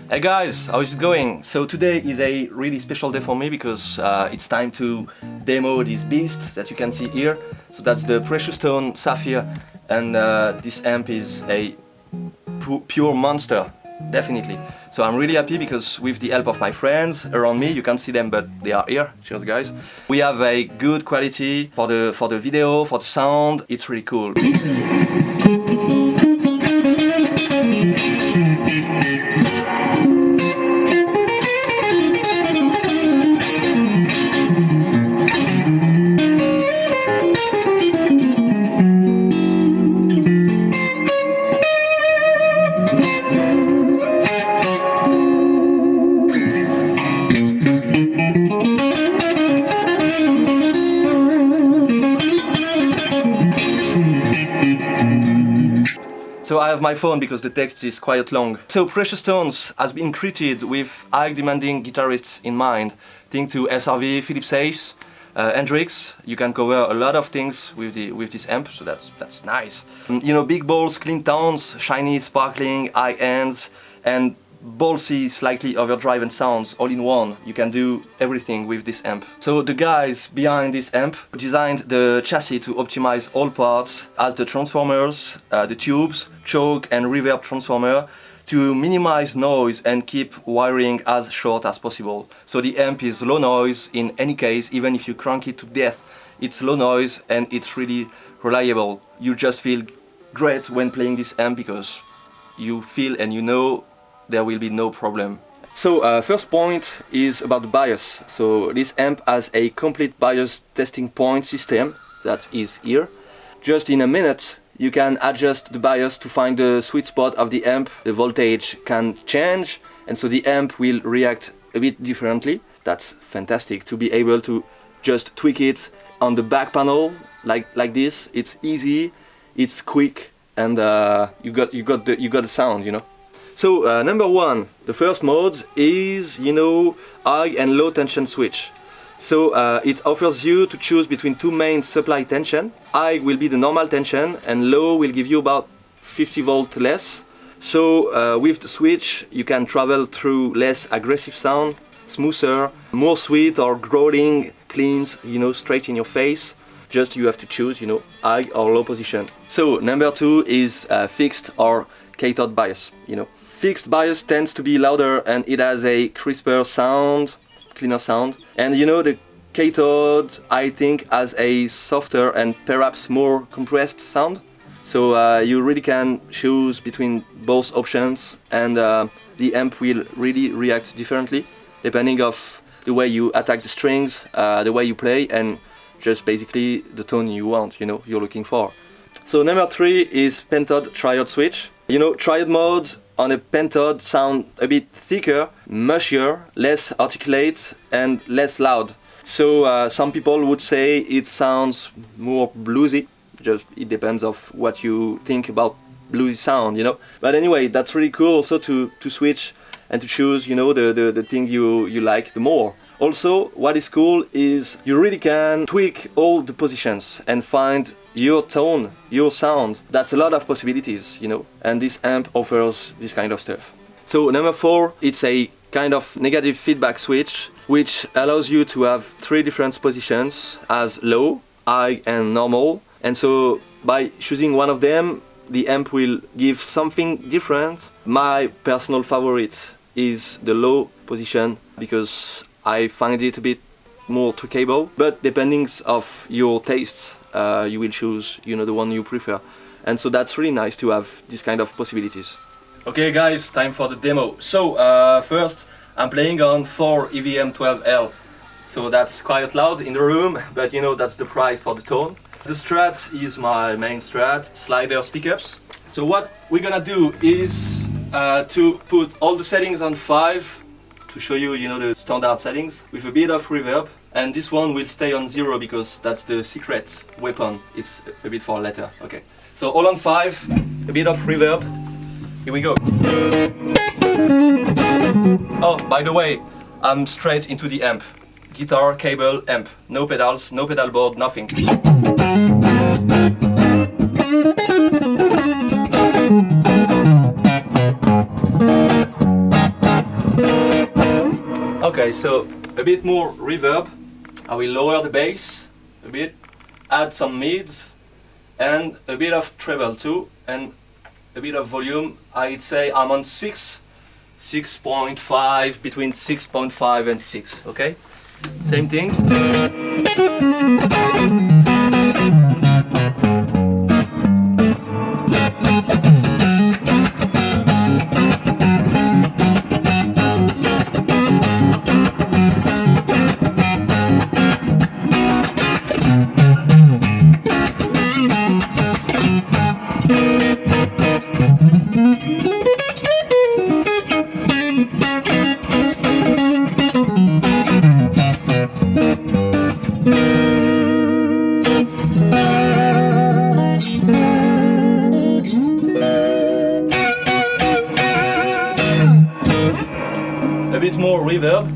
Hey guys, how is it going? So today is a really special day for me because it's time to demo this beast that you can see here. So that's the Precious Stone Sapphire, and this amp is a pure monster, definitely. So I'm really happy because with the help of my friends around me, you can't see them but they are here, cheers guys. We have a good quality for the video, for the sound, it's really cool. So I have my phone because the text is quite long. So Precious Stones has been created with high demanding guitarists in mind. Think to SRV, Philip Sage, Hendrix. You can cover a lot of things with this amp, so that's nice. You know, big balls, clean tones, shiny, sparkling, high ends, and ballsy, slightly overdriven sounds all in one. You can do everything with this amp. So the guys behind this amp designed the chassis to optimize all parts, as the transformers, the tubes, choke and reverb transformer, to minimize noise and keep wiring as short as possible. So the amp is low noise in any case, even if you crank it to death, it's low noise and it's really reliable. You just feel great when playing this amp because you feel and you know there will be no problem. So first point is about the bias. So this amp has a complete bias testing point system that is here. Just in a minute you can adjust the bias to find the sweet spot of the amp. The voltage can change and so the amp will react a bit differently. That's fantastic to be able to just tweak it on the back panel like this. It's easy, it's quick, and you got the sound, you know. So number one, the first mode is, you know, high and low tension switch. So it offers you to choose between two main supply tension. High will be the normal tension and low will give you about 50 volt less. So with the switch you can travel through less aggressive sound, smoother, more sweet or growling, cleans, you know, straight in your face. Just you have to choose, you know, high or low position. So number two is fixed or cathode bias, you know. Fixed bias tends to be louder and it has a crisper sound, cleaner sound. And you know, the cathode, I think, has a softer and perhaps more compressed sound. So you really can choose between both options, and the amp will really react differently depending of the way you attack the strings, the way you play, and just basically the tone you want, you know, you're looking for. So number three is pentode triad switch. You know, triad modes on a pentode sound a bit thicker, mushier, less articulate and less loud. So some people would say it sounds more bluesy. Just it depends of what you think about bluesy sound, you know. But anyway, that's really cool also to switch and to choose, you know, the thing you like the more. Also, what is cool is you really can tweak all the positions and find your tone, your sound. That's a lot of possibilities, you know, and this amp offers this kind of stuff. So number four, it's a kind of negative feedback switch, which allows you to have three different positions as low, high and normal. And so by choosing one of them, the amp will give something different. My personal favorite is the low position because I find it a bit more tweakable, but depending of your tastes, you will choose, you know, the one you prefer. And so that's really nice to have this kind of possibilities. Okay guys, time for the demo. So first I'm playing on 4 EVM 12L. So that's quite loud in the room, but you know, that's the price for the tone. The Strat is my main Strat, sliders, pickups. So what we're gonna do is to put all the settings on 5 to show you, you know, the standard settings with a bit of reverb, and this one will stay on 0 because that's the secret weapon. It's a bit for later. Okay, so all on 5, a bit of reverb. Here we go. Oh, by the way, I'm straight into the amp. Guitar, cable, amp. No pedals, no pedal board, nothing. Okay, so a bit more reverb. I will lower the bass a bit, add some mids, and a bit of treble too, and a bit of volume. I'd say I'm on 6.5, between 6.5 and 6, okay? Same thing. A bit more reverb,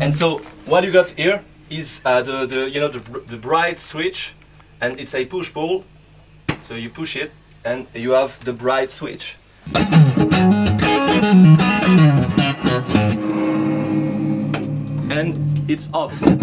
and so what you got here is the bright switch, and it's a push pull. So you push it, and you have the bright switch. And it's off. You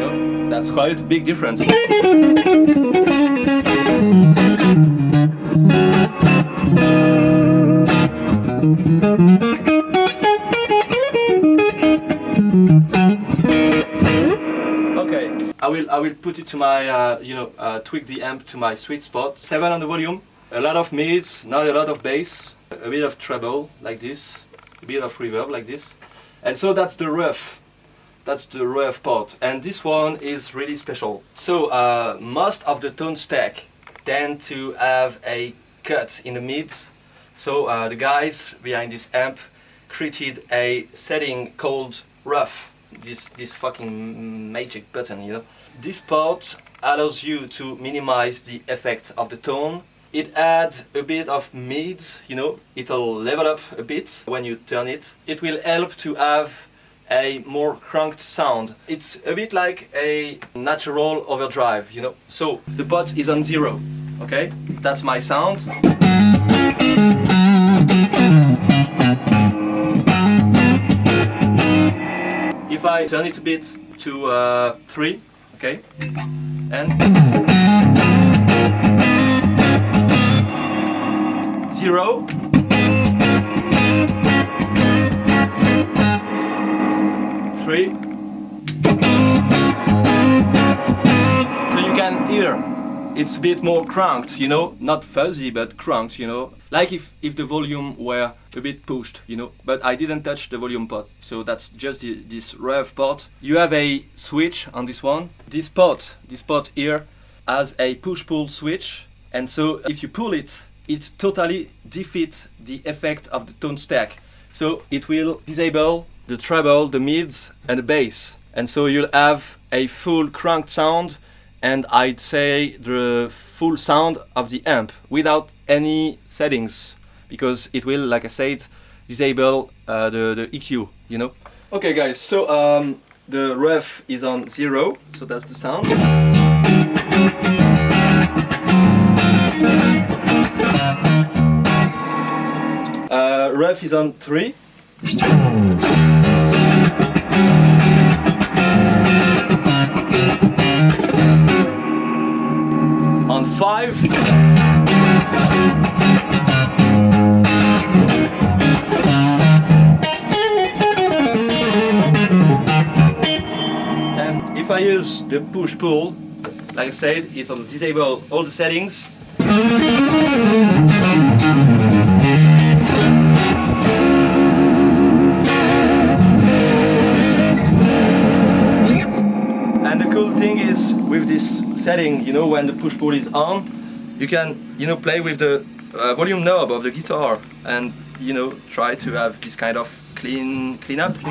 know, that's quite a big difference. Okay, I will put it to my tweak the amp to my sweet spot. 7 on the volume, a lot of mids, not a lot of bass, a bit of treble like this, a bit of reverb like this, and so that's the rough part. And this one is really special. So most of the tone stack tend to have a cut in the mids. So the guys behind this amp created a setting called rough. This fucking magic button, you know. This part allows you to minimize the effect of the tone. It adds a bit of mids, you know. It'll level up a bit when you turn it. It will help to have a more cranked sound. It's a bit like a natural overdrive, you know. So the pot is on 0, okay? That's my sound. If I turn it a bit to 3, okay, and 0, three. So you can hear it's a bit more cranked, you know, not fuzzy but cranked, you know, like if the volume were a bit pushed, you know, but I didn't touch the volume pot, so that's just this rev part. You have a switch on this one. This pot here has a push-pull switch, and so if you pull it, it totally defeats the effect of the tone stack. So it will disable the treble, the mids and the bass, and so you'll have a full cranked sound, and I'd say the full sound of the amp without any settings, because it will, like I said, disable the EQ, you know. Okay guys, so the ref is on 0, so that's the sound. Ref is on 3. On 5. And if I use the push-pull, like I said, it'll disable all the settings. And the cool thing is, with this setting, you know, when the push-pull is on, you can, you know, play with the volume knob of the guitar and, you know, try to have this kind of clean up, you know?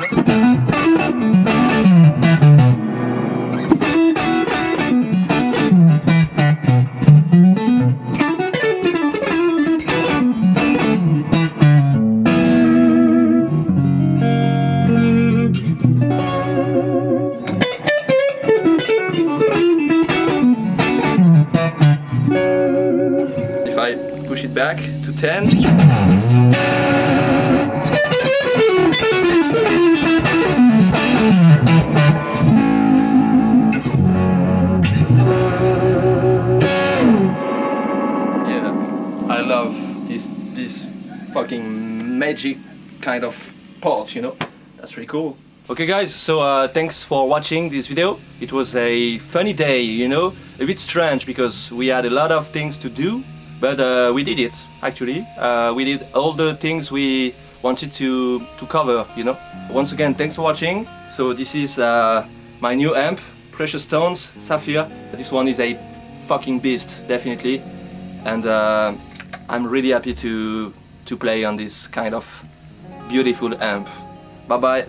If I push it back to 10. I love this fucking magic kind of part, you know. That's really cool. Okay guys, so thanks for watching this video. It was a funny day, you know, a bit strange because we had a lot of things to do, but we did it actually. We did all the things we wanted to cover, you know. Once again, thanks for watching. So this is my new amp, Precious Stones Sapphire. This one is a fucking beast, definitely, and I'm really happy to play on this kind of beautiful amp. Bye bye.